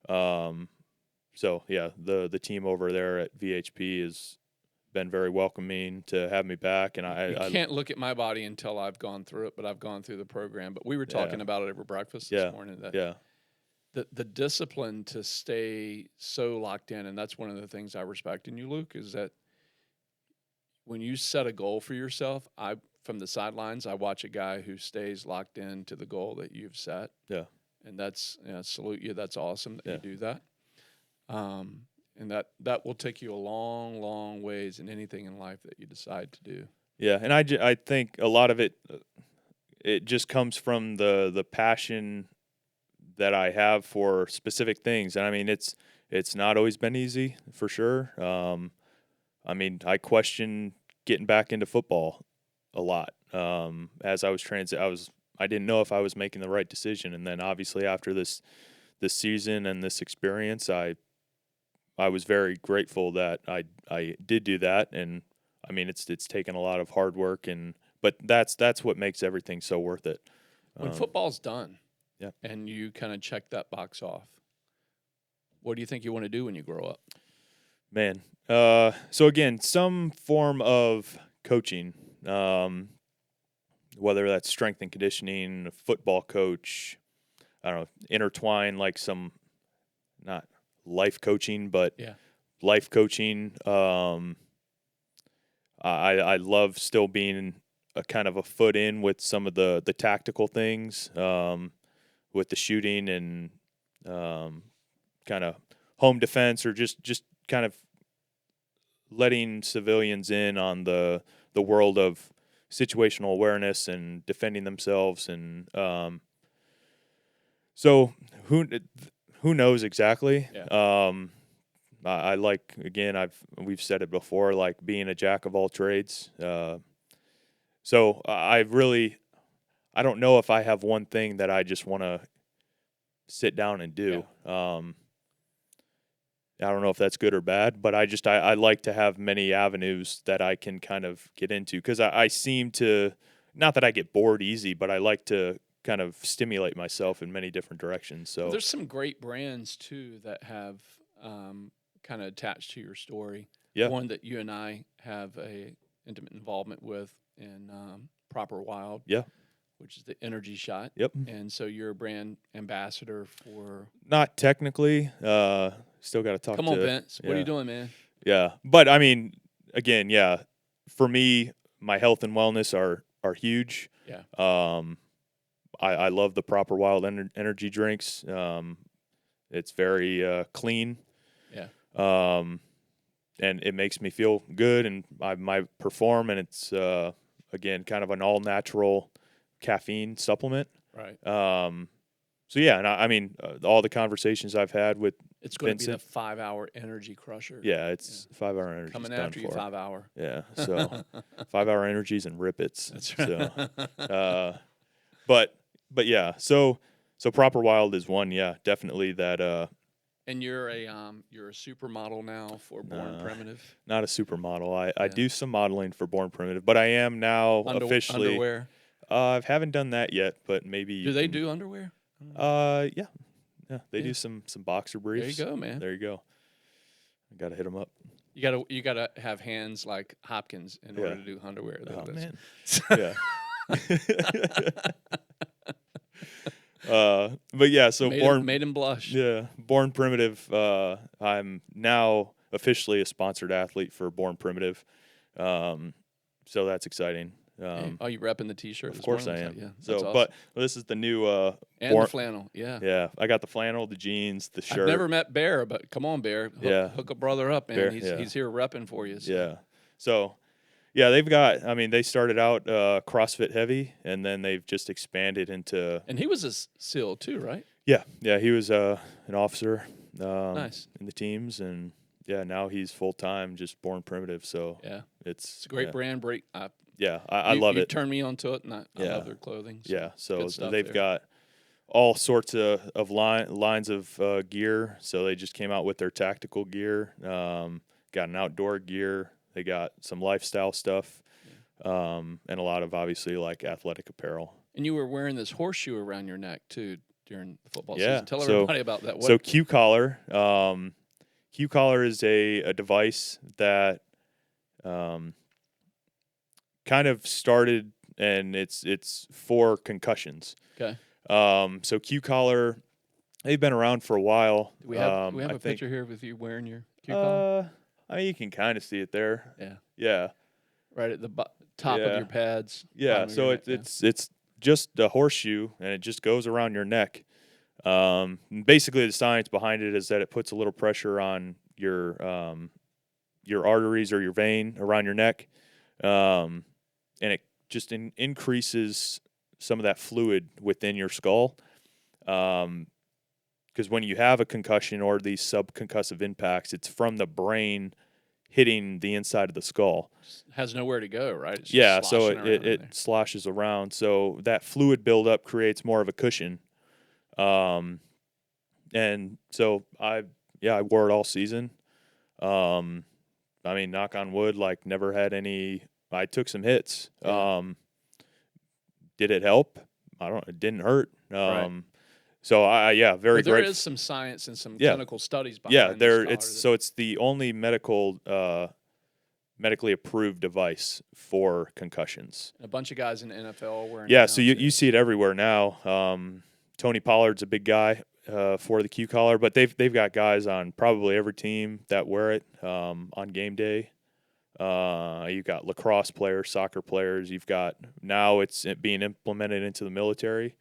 So yeah, the team over there at VHP has been very welcoming to have me back, and You can't look at my body until I've gone through it, but I've gone through the program. But we were talking about it over breakfast this morning. That the discipline to stay so locked in, and that's one of the things I respect in you, Luke, is that when you set a goal for yourself, from the sidelines, I watch a guy who stays locked in to the goal that you've set. Yeah. And that's, salute you. That's awesome that you do that. And that will take you a long, long ways in anything in life that you decide to do. Yeah, and I think a lot of it just comes from the passion that I have for specific things. And I mean, it's not always been easy, for sure. I mean, I question getting back into football a lot. As I was I didn't know if I was making the right decision, and then obviously after this season and this experience, I was very grateful that I did do that. And I mean, it's taken a lot of hard work, but that's what makes everything so worth it. When football's done, yeah, and you kind of check that box off, what do you think you want to do when you grow up? Man, so again, some form of coaching, whether that's strength and conditioning, a football coach, I don't know, intertwine like some, not life coaching, but life coaching. I love still being a kind of a foot in with some of the tactical things, with the shooting and kind of home defense, or just kind of letting civilians in on the world of situational awareness and defending themselves. And so who knows exactly? Yeah. I like, again, we've said it before, like being a jack of all trades. So I don't know if I have one thing that I just want to sit down and do. Yeah. I don't know if that's good or bad, but I like to have many avenues that I can kind of get into, because I seem to, not that I get bored easy, but I like to kind of stimulate myself in many different directions. So there's some great brands too that have kind of attached to your story. Yeah. One that you and I have a intimate involvement with in Proper Wild. Yeah. Which is the energy shot. Yep. And so you're a brand ambassador for. Not technically. Still got to talk. Come on, Vince. What are you doing, man? Yeah, but I mean, again, yeah. For me, my health and wellness are huge. Yeah. I love the Proper Wild energy drinks. It's very clean. Yeah. And it makes me feel good, and I perform, and it's again kind of an all natural caffeine supplement. Right. So yeah, and I mean, all the conversations I've had with it's going Vincent, to be the 5-hour energy crusher. Yeah, it's 5-hour energy. Coming after you, 5-hour. Yeah, so 5-hour energies and Rippets. That's right. So, but yeah, so Proper Wild is one. Yeah, definitely that. And you're a supermodel now for Born Primitive. Not a supermodel. I do some modeling for Born Primitive, but I am now officially underwear. I haven't done that yet, but maybe. Do they do underwear? Yeah. They do some boxer briefs. There you go, man. There you go. I gotta hit them up. You gotta have hands like Hopkins in order to do underwear. Oh man. Yeah. But yeah, so made him blush. Yeah, Born Primitive. I'm now officially a sponsored athlete for Born Primitive. So that's exciting. Are you repping the T-shirt? Of course I am. Yeah. So, awesome. but this is the new and the flannel. Yeah. Yeah, I got the flannel, the jeans, the shirt. I've never met Bear, but come on, Bear. Hook a brother up, man. Bear, he's here repping for you. So. Yeah. So, Yeah, they've got. I mean, they started out CrossFit heavy, and then they've just expanded into. And he was a SEAL too, right? Yeah, he was an officer Nice. in the teams, and yeah, now he's full time, just born primitive. So Yeah, it's it's a great brand. I love you it. turned me onto it, and I Yeah. love their clothing. So Yeah, so good stuff they've there. got all sorts of lines of gear. So they just came out with their tactical gear. Got an outdoor gear. They got some lifestyle stuff, and a lot of obviously like athletic apparel. And you were wearing this horseshoe around your neck too during the football Yeah, season. Tell so- everybody about that. So Q collar. Q collar is a device that kind of started, and it's for concussions. Okay. So Q collar, they've been around for a while. Do we have I a think, picture here with you wearing your Q collar? I mean, you can kind of see it there. Yeah. Yeah, Right at the top of Yeah. your pads. yeah. bottom of So your neck, it's just a horseshoe, and it just goes around your neck. Basically, the science behind it is that it puts a little pressure on your arteries or your vein around your neck, and it just increases some of that fluid within your skull. Because when you have a concussion or these subconcussive impacts, it's from the brain hitting the inside of the skull. has nowhere to go, right? It's just Yeah, so sloshing around in there. it sloshes around. So that fluid buildup creates more of a cushion. And so I wore it all season. I mean, knock on wood, like never had any. I took some hits. Yeah. Did it help? I don't. It didn't hurt. Right. So very But there great. is some science and some Yeah. clinical studies behind Yeah, this there. collar It's that- it's the only medically approved device for concussions. a bunch of guys in the NFL are wearing. Yeah, it so now, you too. see it everywhere now. Tony Pollard's a big guy for the Q collar, but they've got guys on probably every team that wear it on game day. You've got lacrosse players, soccer players. You've got now it's being implemented into the military.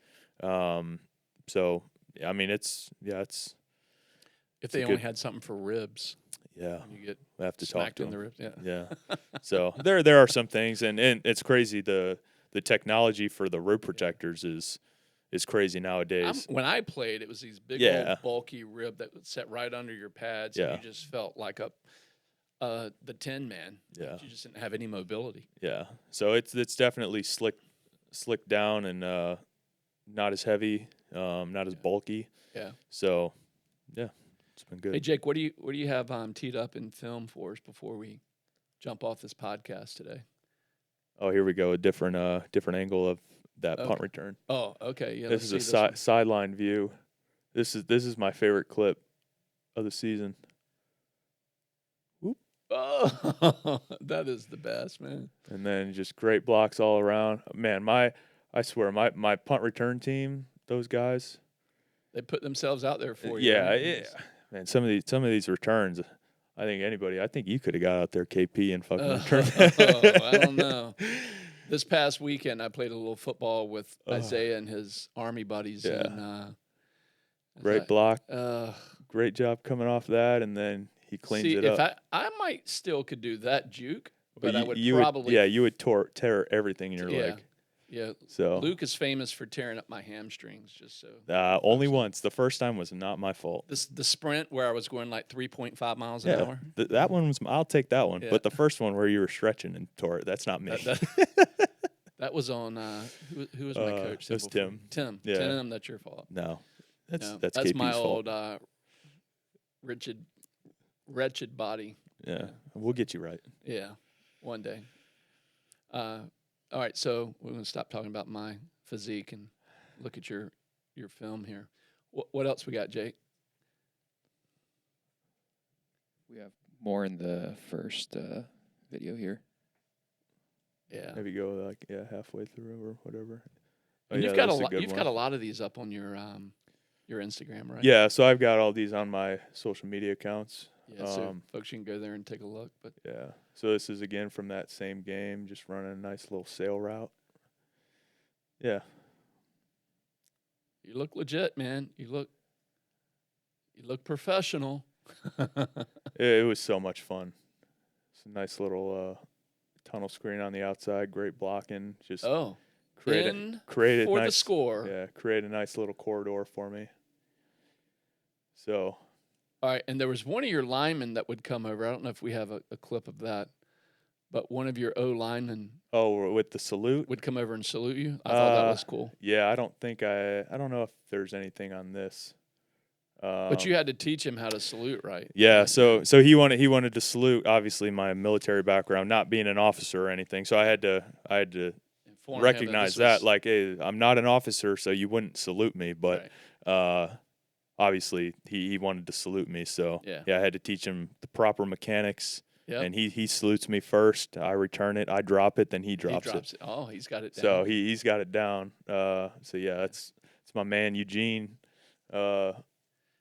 So I mean, it's if they a only good- had something for ribs, yeah. you get I have to talk smacked to in the them. ribs. Yeah. Yeah. So there are some things, and it's crazy. The technology for the rib protectors is crazy nowadays. When I played, it was these big, Yeah. old, bulky rib that would set right under your pads, Yeah. and you just felt like the Tin Man. Yeah. You just didn't have any mobility. Yeah. So it's definitely slicked down and not as heavy, not as bulky. Yeah. So yeah, it's been good. Hey Jake, what do you have teed up in film for us before we jump off this podcast today? Oh, here we go. A different angle of that punt Okay. return. Oh, okay. Yeah. This let's is see a one. sideline view. This is my favorite clip of the season. Oh, that is the best, man. And then just great blocks all around. Man, I swear my punt return team, those guys. They put themselves out there for you. Yeah, right? yeah. Man, some of these returns, I think you could have got out there KP and fucking returned. I don't know. This past weekend, I played a little football with Isaiah and his Army buddies. Yeah. And, Great block. Uh, Great job coming off that, and then he cleans see, it if up. I might still could do that juke, but I would you probably you would tear everything in your leg. Yeah. So Luke is famous for tearing up my hamstrings. Just so only once. The first time was not my fault. the sprint where I was going like 3.5 miles an hour. That one was. I'll take that one. Yeah. But the first one where you were stretching and tore it, that's not me. That was on who was my coach? It was before? Tim. Tim. Yeah. Tim, that's your fault. No, that's No, that's that's KP's my fault. old wretched body. Yeah, we'll get you right. Yeah, one day. All right, so we're going to stop talking about my physique and look at your film here. What else we got, Jake? We have more in the first video here. Yeah, Maybe go halfway through or whatever. and yeah, you've got that's a good you've one. got a lot of these up on your Instagram, right? Yeah, so I've got all these on my social media accounts. Yeah, so folks, you can go there and take a look. But Yeah. So this is again from that same game, just running a nice little sail route. Yeah. you look legit, man. You look professional. It was so much fun. It's a nice little tunnel screen on the outside, great blocking. Just Oh, create in a for the nice score. Yeah, create a nice little corridor for me. So All right, and there was one of your linemen that would come over. I don't know if we have a clip of that, but one of your O linemen with the salute. would come over and salute you. I thought that was cool. Yeah, I don't know if there's anything on this. But you had to teach him how to salute, right? Yeah, Right. so he wanted to salute. Obviously, my military background, not being an officer or anything, so I had to Inform him recognize this was- that. Like, hey, I'm not an officer, so you wouldn't salute me. But Right. obviously, he wanted to salute me, so Yeah. I had to teach him the proper mechanics. Yep. And he salutes me first. I return it. I drop it. Then he He drops it. Oh, he's got it down. So he's got it down. So yeah, it's my man Eugene.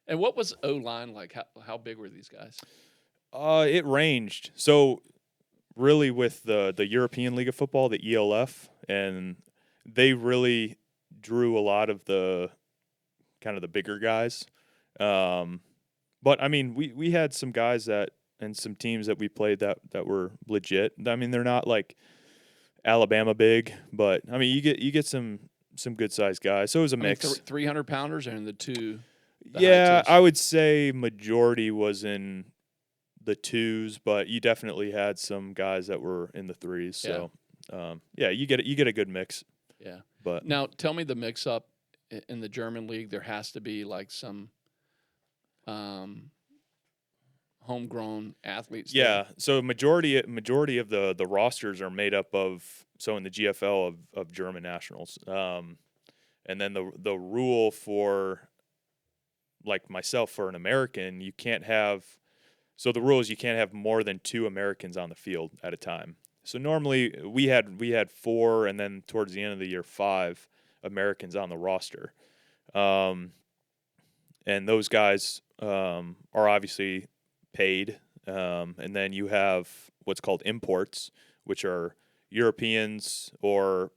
And what was O line like? How big were these guys? It ranged. So really, with the European League of Football, the ELF, and they really drew a lot of the kind of the bigger guys. But I mean, we had some guys and some teams that we played that were legit. I mean, they're not like Alabama big, but I mean, you get some good sized guys. So it was a mix. 300 pounders and the two. Yeah, I would say majority was in the twos, but you definitely had some guys that were in the threes. So, you get a good mix. Yeah. But Now, tell me the mix up in the German league. There has to be like some homegrown athletes. yeah, there. so majority of the rosters are made up of, so in the GFL, of German nationals. And then the rule for, like myself, for an American, you can't have. So the rule is you can't have more than 2 Americans on the field at a time. So normally we had 4, and then towards the end of the year 5 Americans on the roster, and those guys are obviously paid. And then you have what's called imports, which are Europeans or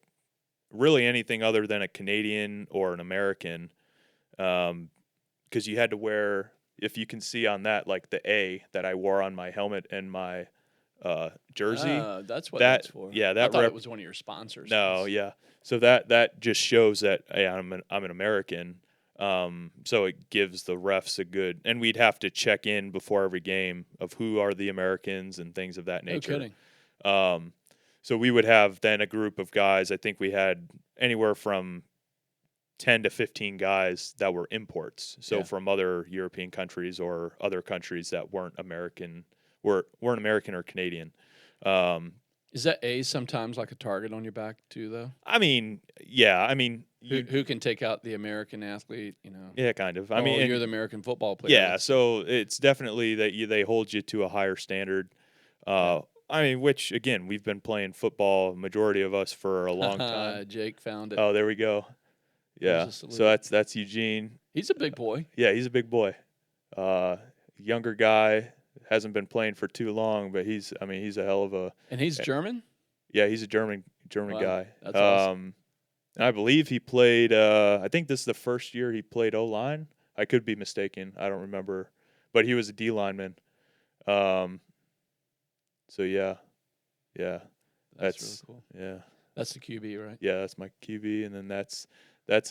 really anything other than a Canadian or an American, because you had to wear. If you can see on that, like the A that I wore on my helmet and my jersey. That's what that that's for. yeah, I that thought it was one of your sponsors. No, yeah. So that just shows that, hey, I'm an American. So it gives the refs a good, and we'd have to check in before every game of who are the Americans and things of that nature. No kidding. So we would have then a group of guys. I think we had anywhere from 10 to 15 guys that were imports. So from other European countries or other countries that weren't American or Canadian. Is that A sometimes like a target on your back too, though? I mean, yeah. I mean, Who can take out the American athlete? You know. yeah, kind of. I mean, you're the American football player. Yeah, so it's definitely that they hold you to a higher standard. I mean, which again, we've been playing football, majority of us, for a long time. Jake found it. Oh, there we go. Yeah, so that's Eugene. He's a big boy. Yeah, he's a big boy. Younger guy, hasn't been playing for too long, but he's a hell of a. And he's German? Yeah, he's a German Wow, guy. that's awesome. And I believe he played. I think this is the first year he played O-line. I could be mistaken. I don't remember, but he was a D lineman. So yeah, That's really cool. Yeah, That's the QB, right? yeah, that's my QB, and then that's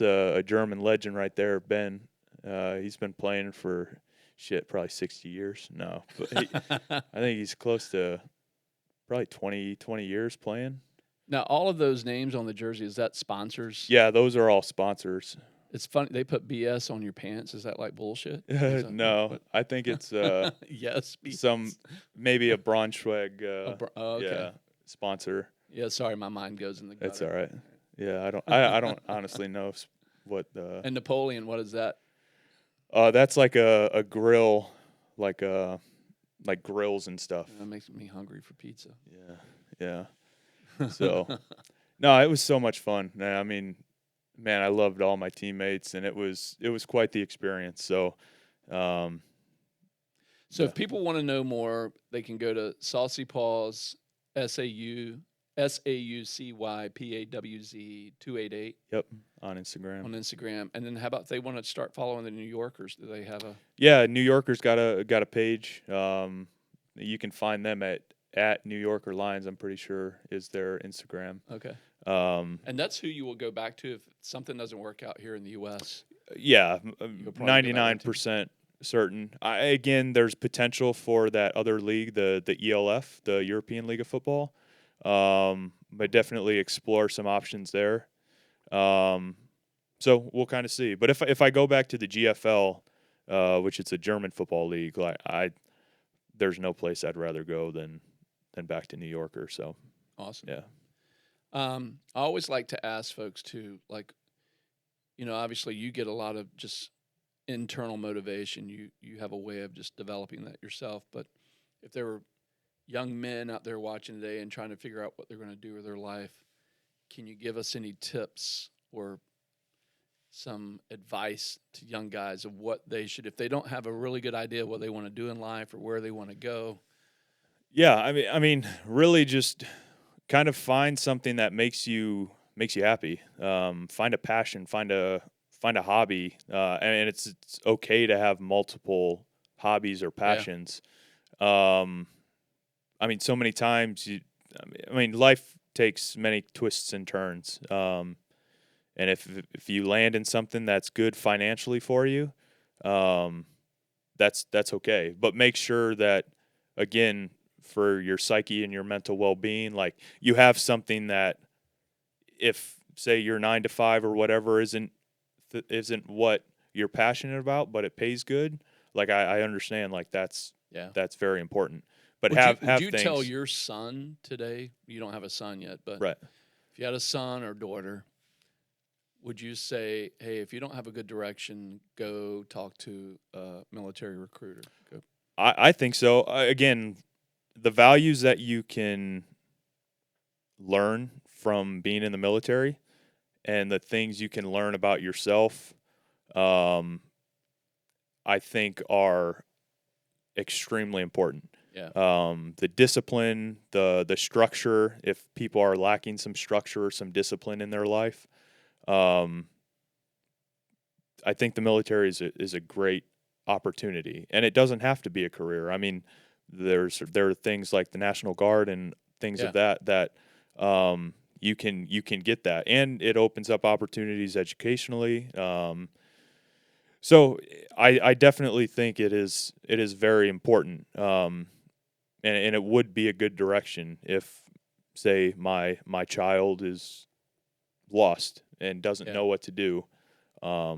a German legend right there, Ben. He's been playing for probably 60 years. No, but I think he's close to probably 20 years playing. Now, all of those names on the jersey, is that sponsors? Yeah, those are all sponsors. It's funny. They put BS on your pants. Is that like bullshit? No, I think it's yes, maybe a Braunschweig okay. sponsor. Yeah, sorry, my mind goes in the gutter. That's all right. Yeah, I don't honestly know what the. And Napoleon, what is that? That's like a grill, like grills and stuff. That makes me hungry for pizza. Yeah. So, no, it was so much fun. I mean, man, I loved all my teammates, and it was quite the experience. So, if people want to know more, they can go to Saucy Paws, SAUCYPAWZ 288. Yep, on Instagram. On Instagram, and then how about if they want to start following the New Yorkers? Do they have a? Yeah, New Yorkers got a page. You can find them at at New Yorker Lions, I'm pretty sure, is their Instagram. Okay. Um, And that's who you will go back to if something doesn't work out here in the U.S. yeah, You'll probably go back to 99% certain. Again, there's potential for that other league, the ELF, the European League of Football. But definitely explore some options there. So we'll kind of see. But if I go back to the GFL, which it's a German football league, there's no place I'd rather go than back to New Yorker. So Awesome. yeah. I always like to ask folks to, like, obviously you get a lot of just internal motivation. You have a way of just developing that yourself. But if there were young men out there watching today and trying to figure out what they're going to do with their life, can you give us any tips or some advice to young guys of what they should, if they don't have a really good idea what they want to do in life or where they want to go? Yeah, I mean, really just kind of find something that makes you happy. Find a passion, find a hobby, and it's okay to have multiple hobbies or passions. I mean, so many times life takes many twists and turns. And if you land in something that's good financially for you, that's okay. But make sure that, again, for your psyche and your mental well-being, like, you have something that, if say your 9 to 5 or whatever isn't what you're passionate about, but it pays good, like, I understand, like, that's very important. But would you things, tell your son today, you don't have a son yet, but right, if you had a son or daughter, would you say, hey, if you don't have a good direction, go talk to a military recruiter? Go. I think so. Again, the values that you can learn from being in the military and the things you can learn about yourself, I think are extremely important. Yeah. The discipline, the structure, if people are lacking some structure or some discipline in their life, I think the military is a great opportunity, and it doesn't have to be a career. I mean, there are things like the National Guard and things of that you can get that, and it opens up opportunities educationally. So I definitely think it is very important, and it would be a good direction if, say, my child is lost and doesn't know what to do. I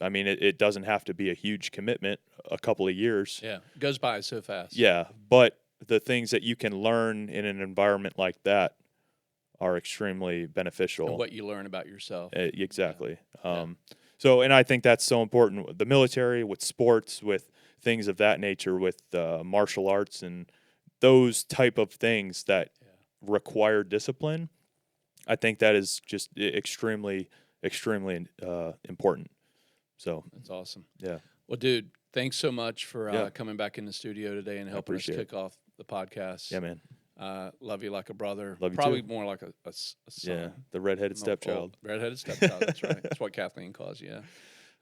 mean, it doesn't have to be a huge commitment, a couple of years. Yeah, it goes by so fast. Yeah, but the things that you can learn in an environment like that are extremely beneficial. And what you learn about yourself. Exactly. Yeah. So, and I think that's so important with the military, with sports, with things of that nature, with martial arts and those type of things that require discipline. I think that is just extremely, extremely important. So that's awesome. Yeah. Well, dude, thanks so much for coming back in the studio today and helping us kick off the podcast. Yeah, man. Love you like a brother. Love you Probably too. more like a son. Yeah, the redheaded stepchild. Redheaded stepchild. That's right. That's what Kathleen calls you.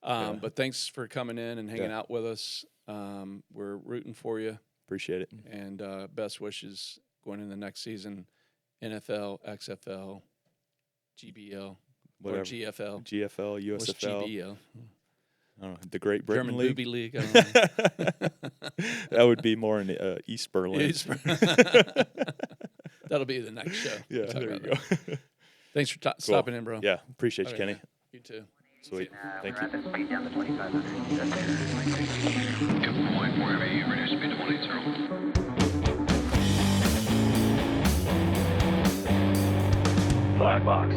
Yeah. But thanks for coming in and hanging out with us. We're rooting for you. Appreciate it. And best wishes going into the next season. NFL, XFL, GBL, whatever. or GFL. GFL, USFL. What's GBL? I don't know, the Great Britain German League. Booby League. I don't know. That would be more in East Berlin. That'll be the next show. Yeah, there you go. Thanks for stopping in, bro. Yeah, appreciate you, Kenny. Man. You too. Sweet. Thank you. Rapid speed down to 2500. Good point, wherever you reduce speed to 180. BlackBox.